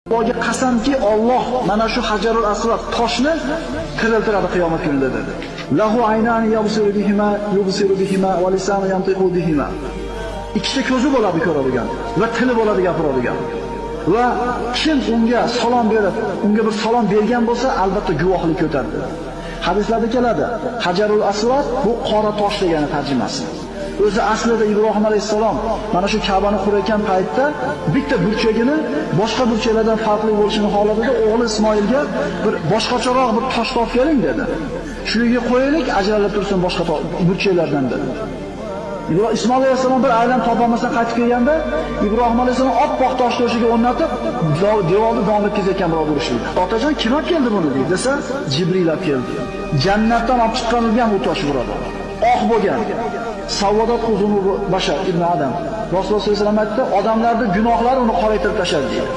Allohga qasamki, Alloh mana shu Hajarul Asvad toshni tiriltiradi qiyomat kunida dedi. Lahu aynani yubsiru bihima va lisanu yantiqu bihima. Ikkita ko'zi bo'ladi ko'radigan va tili bo'ladi gapiradigan. Va kim unga salom berib, unga bir salom bergan bo'lsa, albatta guvohlik ko'taradi. Hadislarda keladi, Hajarul Asvad bu qora tosh degani tarjimasi. O'zi aslida Ibrohim alayhisalom mana shu Ka'bani qurayotgan paytda bitta burchagini boshqa burchaklardan farqli bo'lishini xohladida o'g'li Ismoilga bir boshqacharoq bir tosh topib keling dedi. Shu yerga qo'yaylik, ajralib tursin boshqa burchaklardan dedi. Ismoil alayhisalom bir aylan topolmasdan qaytib kelganda, Ibrohim alayhisalom oppoq tosh to'shiga o'rnatib, devorni donlib ketayotgan birov urishdi. Otajon, kim olib keldi buni deydi desa, Jibril olib keldi. Jannatdan olib chiqqanilgan u tosh birodar. Oq bo'lgan. Savodat huzunu bashar ibn Adam. Rasululloh sollallohu alayhi vasallam aytdi, odamlarning gunohlari uni qoraytirib tashladi deydi.